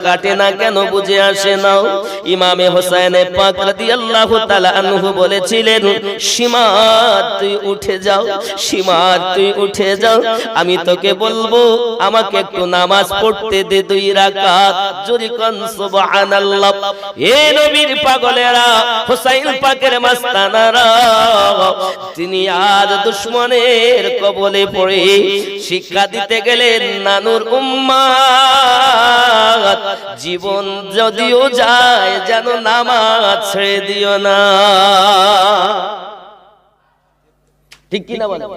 কাটে না কেন বুঝে আসে না। ইমামে হোসেন পাক রাদিয়াল্লাহু তাআলা আনহু বলেছিলেন, সীমাত তুই উঠে যাও, সীমাত তুই উঠে যাও, আমি তোকে বলবো আমাকে একটু নামাজ পড়তে দে 2 রাকাত। জোরে কোন সুবহানাল্লাহ। এ নবীর পাগলেরা, হোসেন পাকের মাস্তানারা, তিনি আজ দুশমনের কবলে পড়ে শিক্ষা দিতে গেলেন নানুর উম্মাত, জীবন যদিও যায় যেন নামাজ ছেড়ে দিও না। ঠিক কিনা বলেন?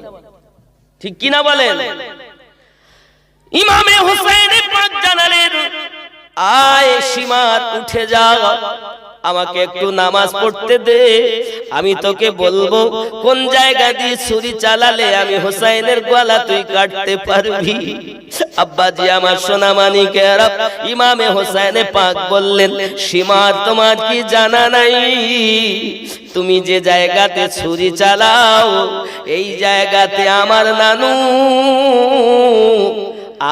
ঠিক কিনা বলেন? ইমামে হোসেন পাক জানালেন, আয় সীমাত উঠে যা, আমাকে একটু নামাজ পড়তে দে, আমি তোকে বলবো কোন জায়গা দিয়ে ছুরি চালালে আমি হোসেনের গলা তুই কাটতে পারবি। আব্বাজি আমার সোনা মানিকেরা, ইমামে হোসেন পাক বললেন, সীমাত তোমার কি জানা নাই, তুমি যে জায়গাতে ছুরি চালাও এই জায়গাতে আমার নানু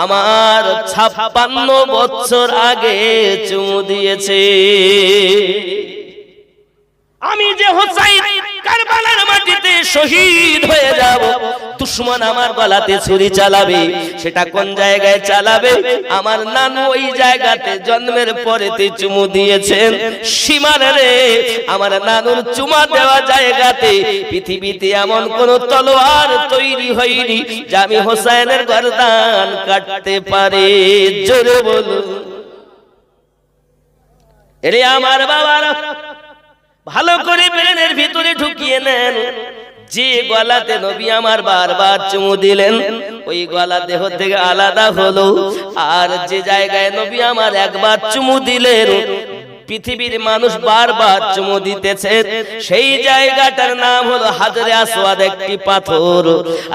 আমার 56 বছর আগে চুমু দিয়েছে। আমি যে হোসেন কারবালার মাটিতে শহীদ হয়ে যাব, দুশমন আমার গলাতে ছুরি চালাবে, সেটা কোন জায়গায় চালাবে? আমার নানু ওই জায়গাতে জন্মের পরেতে চুমু দিয়েছেন। সীমার রে, আমার নানুর চুমা দেওয়া জায়গাতে পৃথিবীতে এমন কোন তলোয়ার তৈরি হয়নি যা আমি হোসেনের গর্দান কাটতে পারে। জোরে বলুন। এরে আমার বাবারা, ভালো করে ব্রেনের ভিতরে ঢুকিয়ে নেন, যে গলাতে নবী আমার বারবার চুমু দিলেন ওই গলা দেহ থেকে আলাদা হলো, আর যে জায়গায় নবী আমার একবার চুমু দিলেন পৃথিবীর মানুষ বারবার চুমু দিতেছে, সেই জায়গাটার নাম হলো হাজরে আসওয়াদ, একটি পাথর।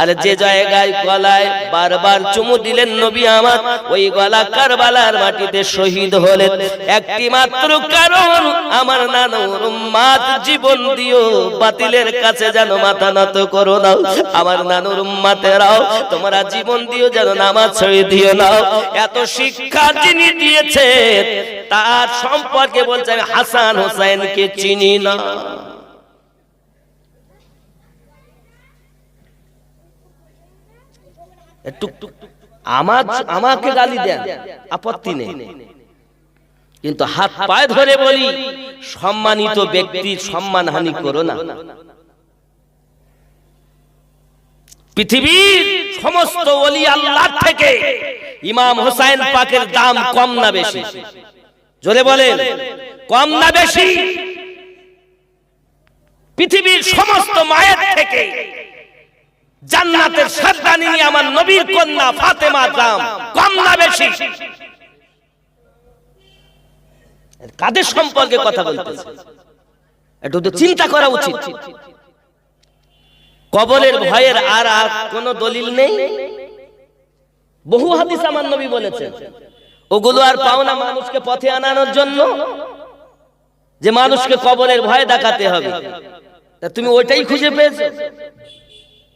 আর যে জায়গায় গলায় বারবার চুমু দিলেন নবী আমার, ওই গলা কারবালার মাটিতে শহীদ হলেন একটি মাত্র কারণ, আমার নানুর উম্মাত জীবন দিও বাতিলের কাছে যেন মাথা নত করো না। আমার নানুর উম্মাতেরাও তোমরা জীবন দিও যেন নামাজ ছেড়ে দিও না। এত শিক্ষা যিনি দিয়েছেন তার সম্পর্কে বলছে আমি হাসান হোসেনকে চিনি না। আমাকে গালি দেন, আপত্তি নেই, কিন্তু হাত পায়ে ধরে বলি সম্মানিত ব্যক্তির সম্মানহানি করো না। পৃথিবীর সমস্ত ওলি আল্লাহ থেকে ইমাম হোসেন পাকের দাম কম না বেশি? জোরে বলেন, কম না বেশি? পৃথিবীর সমস্ত মায়ের থেকে জান্নাতের সর্দানি আমার নবীর কন্যা ফাতেমার দাম কম না বেশি? কাদের সম্পর্কে কথা বলতেছে একটু তো চিন্তা করা উচিত। কবরের ভয়ের আর কোন দলিল নেই। বহু হাদিস আমার নবী বলেছেন, ওগুলো আর পাও না মানুষকে পথে আনানোর জন্য, যে মানুষকে কবরের ভয় দেখাতে হবে। তা তুমি ওইটাই খুঁজে পেয়েছো?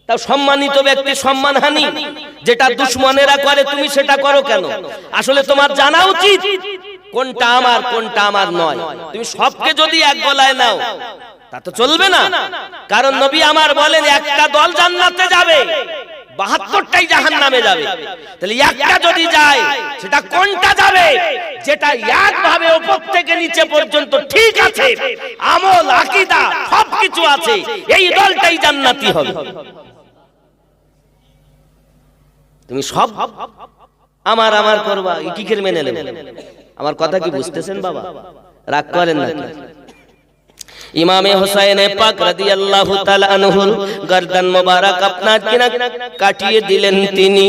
তাও সম্মানিত ব্যক্তি সম্মানহানি যেটা দুশমনেরা করে তুমি সেটা করো কেন? আসলে তোমার জানা উচিত কোনটা আমার কোনটা আমার নয়। তুমি সবকে যদি এক গলায় নাও তা তো চলবে না। কারণ নবী আমার বলেন একটা দল জান্নাতে যাবে, 72টাই জাহান্নামে যাবে। তাহলে একটা যদি যায় সেটা কোনটা যাবে? যেটা একভাবে উপর থেকে নিচে পর্যন্ত ঠিক আছে, আমল আকীদা সবকিছু আছে, এই দলটাই জান্নাতি হবে। তুমি সব আমার আমার করবা, কি করে মেনে নেবে? আমার কথা কি বুঝতেছেন বাবা? রাগ করেন না। ইমামে হোসেন পাক রাদিয়াল্লাহু তাআলা আনহুর গর্দান মোবারক আপনার কিনা কাটিয়ে দিলেন। তিনি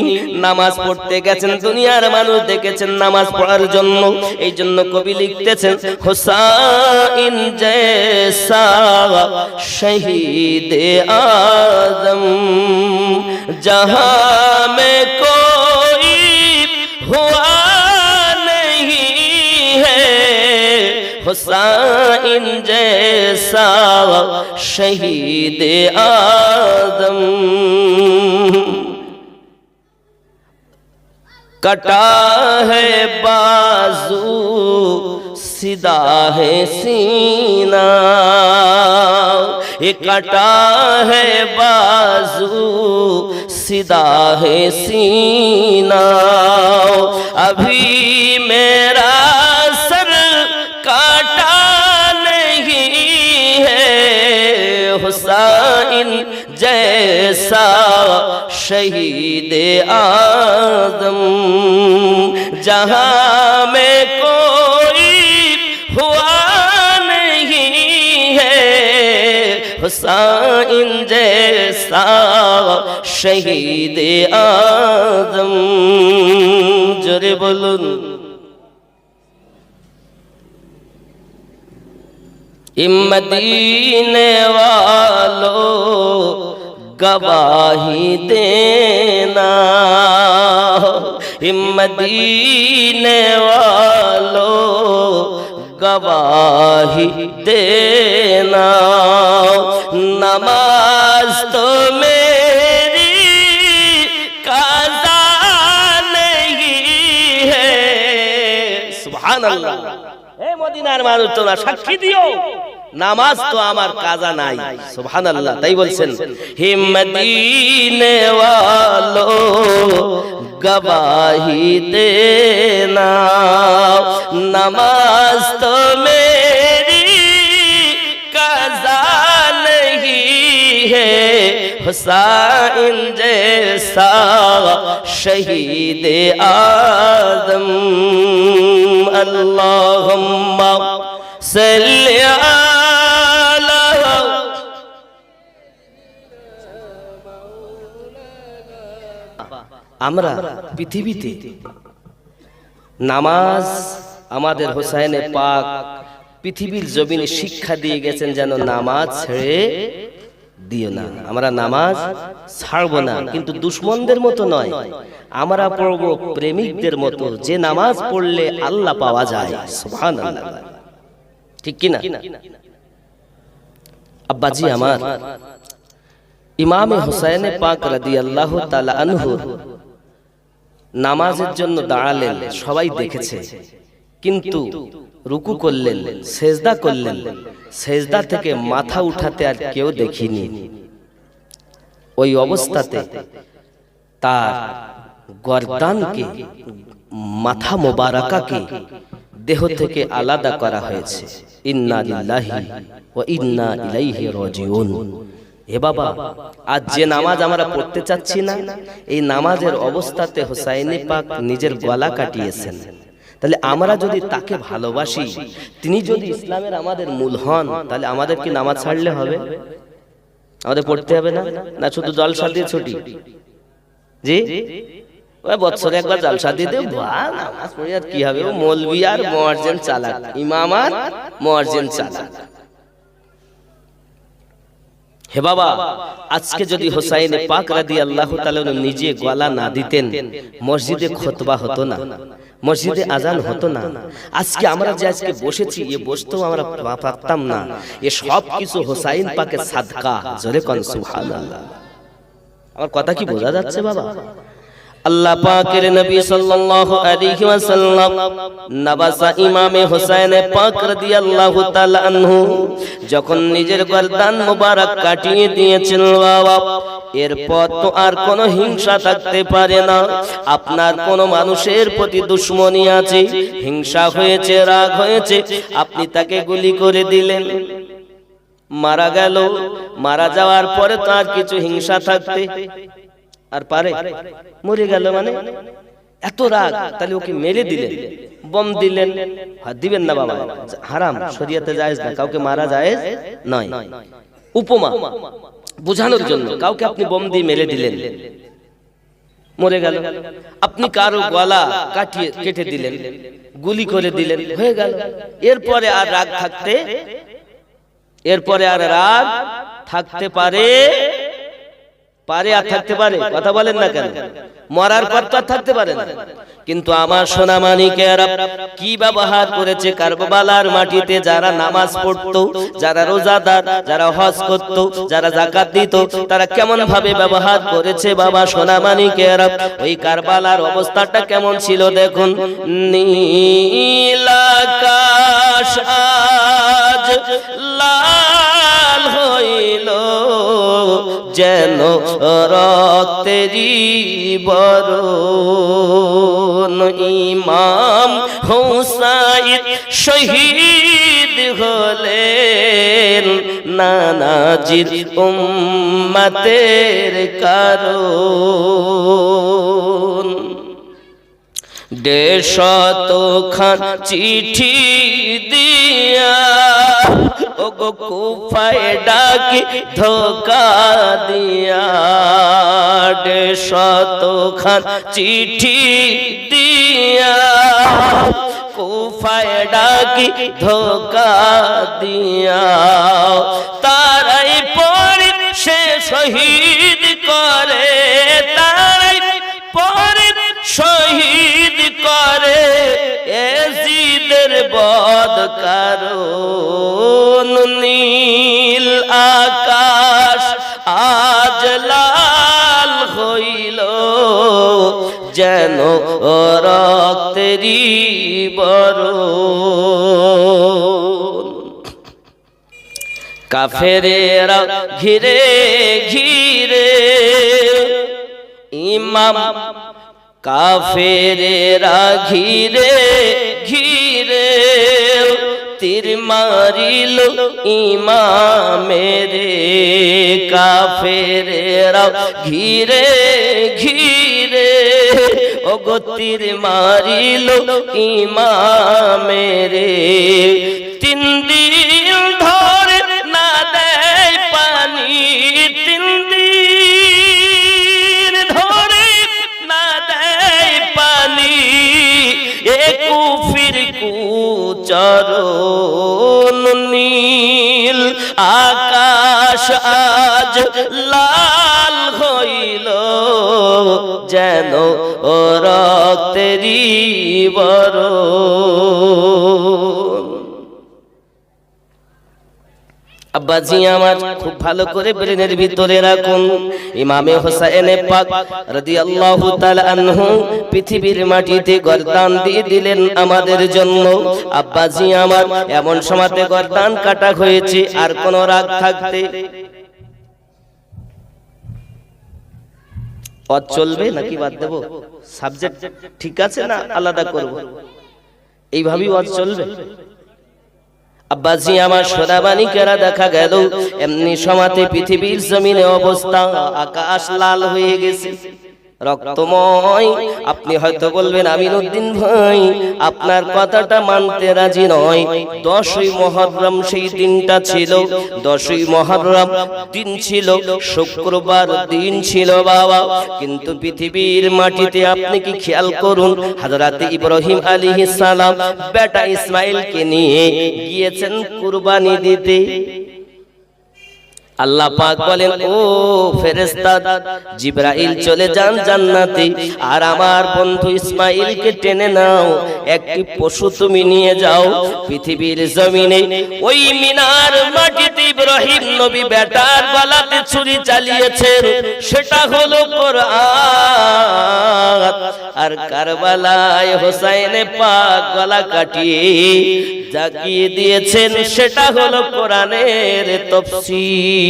নামাজ পড়তে গেছেন, দুনিয়ার মানুষ দেখেছেন নামাজ পড়ার জন্য। এই জন্য কবি লিখতেছেন, হুসাইন জैसा শহীদ আজম जहां में कोई हुआ नहीं है, हुसैन जैसा शहीद आदम। कटा है बाजू सीधा है सीना, ये कटा है बाजू सीधा है सीना, अभी मेरा सर काटा नहीं है, हुसैन जैसा शहीद आदम जहां में कोई हुआ नहीं है, हुसैन जैसा शहीद आदम। जोरे बोलुन मदीने वालों गवाही देना, मदीने वालों गवाही देना, नमाज तो मेरी काज़ा नहीं है। सुभान अल्लाह। हे मदीनार মানুষ তোমরা সাক্ষী দিও, নামাজ তো আমার কাজা নাই। সুবহানাল্লাহ। তাই বলছেন হে মদিনে वालो गवाही देना, नमाज तो मेरी काज़ा नहीं है, हुसैन जैसा शहीद आदम। अल्लाहुम्मा सल्ली अला। আমরা পৃথিবীতে নামাজ আমাদের হোসেন পাক পৃথিবীর জমিনে শিক্ষা দিয়ে গেছেন যেন নামাজ ছেড়ে দিও না। আমরা নামাজ ছাড়বো না, কিন্তু দুশমনদের মতো নয়, আমরা পড়বো প্রেমিকদের মতো, যে নামাজ পড়লে আল্লাহ পাওয়া যায়। সুবহানাল্লাহ। ঠিক কি না? আব্বাজি আমার, ইমামে হোসেন পাক রাদিয়াল্লাহু তাআলা আনহু নামাজের জন্য দাঁড়ালেন, সবাই দেখেছে, কিন্তু রুকু করলেন, সেজদা করলেন, সেজদা থেকে মাথা উঠাতে আর কেউ দেখিনি। ওই অবস্থাতে তার গর্দানকে, মাথা মোবারকাকে দেহ থেকে আলাদা করা হয়েছে। ইন্না লিল্লাহি ওয়া ইন্না ইলাইহি রাজিউন। হে বাবা, আজ যে নামাজ আমরা পড়তে চাচ্ছি না, এই নামাজের অবস্থাতে হোসাইনি পাক নিজের গলা কাটিয়েছেন। তাহলে আমরা যদি তাকে ভালোবাসি, তিনি যদি ইসলামের আমাদের মূল হন, তাহলে আমাদের কি নামাজ ছাড়লে হবে? আমাদের পড়তে হবে না? না শুধু জলসা দিয়ে ছুটি? জি, ওই বছরে একবার জলসা দিয়ে দেব, নামাজ পড়ে আর কি হবে? ও মৌলবি আর মুয়াজ্জিন চালাক, ইমাম আর মুয়াজ্জিন চালাক। হে বাবা, আজকে যদি হোসাইন পাক রাদিয়াল্লাহু তাআলা নিজে গলা না দিতেন, মসজিদে খুতবা হতো না, মসজিদে আজান হতো না। আজকে আমরা যে আজকে বসেছি, এ বসতেও আমরা পারতাম না। এ সব কিছু হোসাইন পাকের সাদকা। জোরে কোন সুবহানাল্লাহ। আমার কথা কি বোঝা যাচ্ছে বাবা? আল্লাহ পাকের নবী সাল্লাল্লাহু আলাইহি ওয়াসাল্লাম নবাসা ইমামে হোসেন পাক রাদিয়াল্লাহু তাআলা আনহু যখন নিজের গর্দান মোবারক কাটিয়ে দিয়েছেন, বাবা এরপর তো আর কোনো হিংসা থাকতে পারে না। আপনার কোনো মানুষের প্রতি দুশমনি আছে, হিংসা হয়েছে, রাগ হয়েছে, আপনি তাকে গুলি করে দিলেন, মারা গেল। মারা যাওয়ার পরে তো আর কিছু হিংসা থাকতে আর পারে? মরে গেল মানে এত রাগ, তাহলে ওকে মেরে দিলেন, বম দিলেন। হাত দিবেন না বাবা, হারাম, শরীয়তে জায়েজ না, কাউকে মারা জায়েজ নয়। উপমা বোঝানোর জন্য কাউকে আপনি বম দিয়ে মেরে দিলেন, মরে গেল। আপনি কারো গলা কেটে দিলেন, গুলি করে দিলেন, হয়ে গেল। এরপরে আর রাগ পারে আর থাকতে পারে? কথা বলেন না কেন? মরার পর তো আর থাকতে পারে না। কিন্তু আমার সোনা মানিকেরা কি ব্যবহার করেছে কারবালার মাটিতে? যারা নামাজ পড়তো, যারা রোজাদার, যারা হজ করত, যারা যাকাত দিত, তারা কেমন ভাবে ব্যবহার করেছে বাবা সোনা মানিকেরা? ওই কারবালার অবস্থাটা কেমন ছিল দেখুন। নীল আকাশ আজ লাল হইল যেন রক্তেরই বরণ। ইমাম হুসাইন শহীদ হলেন নানাজির উম্মতের কারণ। 150 খান চিঠি দিয়া ওগো কুফায় ডাকি ধোকা দিয়া। 150 খান চিঠি দিয়া কুফায় ডাকি ধোকা দিয়া। তারাই পরে সে শহীদ করে, তারাই পরে শহীদ করে এজিদের বদ কারণ। নীল আকাশ আজ লাল হইল যেন রক্তেরই বরণ। কাফেরেরা ঘিরে ঘিরে ইমাম, কাফেরেরা ঘিরে ঘিরে তীর মারিল ইমামেরে। কাফেরেরা ঘিরে ঘিরে ওগো তীর মারিল ইমামেরে। 3 দিন ধরে না দেয় পানি, 3 দিন ধরে না দেয় পানি। এ কুফির কুচরণ। নীল আকাশ আজ লাল হইল যেন রক্তেরই বরণ। আব্বাজি আমার খুব ভালো করে ব্রেনের ভিতরে রাখুন। ইমামে হোসেনে পাক রাদিয়াল্লাহু তাআলা আনহু পৃথিবীর মাটিতে গর্দান দিয়ে দিলেন আমাদের জন্য। আব্বাজি আমার এমন সময়তে গর্দান কাটা হয়েছে, আর কোন রাগ থাকতে পথ চলবে নাকি বাদ দেব? সাবজেক্ট ঠিক আছে না আলাদা করব? এইভাবেই ওয়াজ চলবে। আব্বাজি আমার সোনাবানিকেরা দেখা গেল এমনি সময়তে পৃথিবীর জমিনে অবস্থা, আকাশ লাল হয়ে গেছে, রক্তময়। আপনি হয়তো বলবেন আমিনুদ্দিন ভাই আপনার কথাটা মানতে রাজি নয়। 10ই মুহররম সেই দিনটা ছিল, 10ই মুহররম দিন ছিল, শুক্রবার দিন ছিল বাবা। কিন্তু পৃথিবীর মাটিতে আপনি কি খেয়াল করুন, হযরত ইব্রাহিম আলাইহিস সালাম বেটা ইসমাইলকে নিয়ে গিয়েছেন কুরবানি দিতে। আল্লাহ পাক বলেন, ও ফেরেশতা জিবরাইল চলে যান জান্নাতে, আর আমার বন্ধু ইসমাইলকে টেনে নাও, একটি পশু তুমি নিয়ে যাও পৃথিবীর জমিনে। ওই মিনার মাটিতে ইব্রাহিম নবী বেটার গলাতে ছুরি চালিয়েছেন, সেটা হলো কোরআন। আর কারবালায় হোসেনে পাক গলা কাটিয়ে জাগিয়ে দিয়েছেন, সেটা হলো কোরআনের তাফসীর।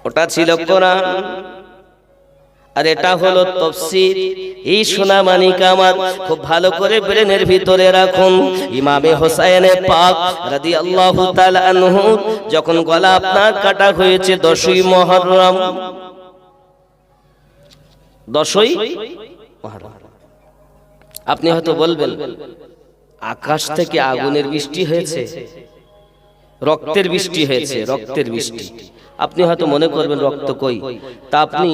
ওটা ছিল কোরআন আর এটা হলো তাফসীর। এই সোনা মানিক আমার খুব ভালো করে ব্রেনের ভিতরে রাখুন। ইমামে হোসেন পাক রাদিয়াল্লাহু তাআলা আনহু যখন গলা আপনার কাটা হয়েছে 10ই মুহররম, 10ই মুহররম। আপনি হয়তো বলবেন আকাশ থেকে আগুনের বৃষ্টি হয়েছে, রক্তের বৃষ্টি হয়েছে, রক্তের বৃষ্টি। আপনি হয়তো মনে করবেন রক্ত কই, তা আপনি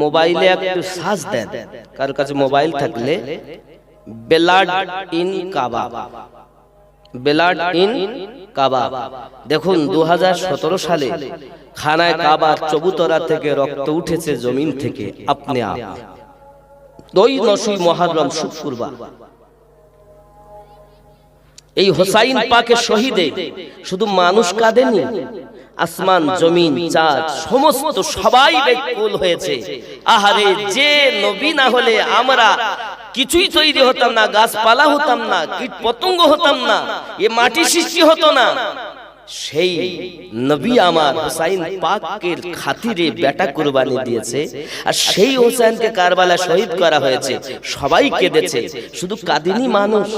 মোবাইলে একটু সার্চ দেন, কারোর কাছে মোবাইল থাকলে blood in Kaaba, blood in কাবা। দেখুন 2017 সালে খানায় কাবার চবুতরা থেকে রক্ত উঠেছে জমিন থেকে আপনি আপ। 9 মুহররম শুক্রবার এই হোসাইন পাকের শহীদে শুধু মানুষ কাঁদেনি, আসমান জমিন চাঁদ সমস্ত সবাই ব্যাকুল হয়েছে। আহারে, যে নবী না হলে আমরা কিছুই তৈরি হতাম না, গাছপালা হতাম না, কীট পতঙ্গ হতাম না, এ মাটি সৃষ্টি হতো না। সেই নবী আমার হোসাইন পাকের খাতিরে বেটা কুরবানি দিয়েছে, আর সেই হোসেনকে কারবালা শহীদ করা হয়েছে। সবাই কেঁদেছে, শুধু কাঁদেনি মানুষ।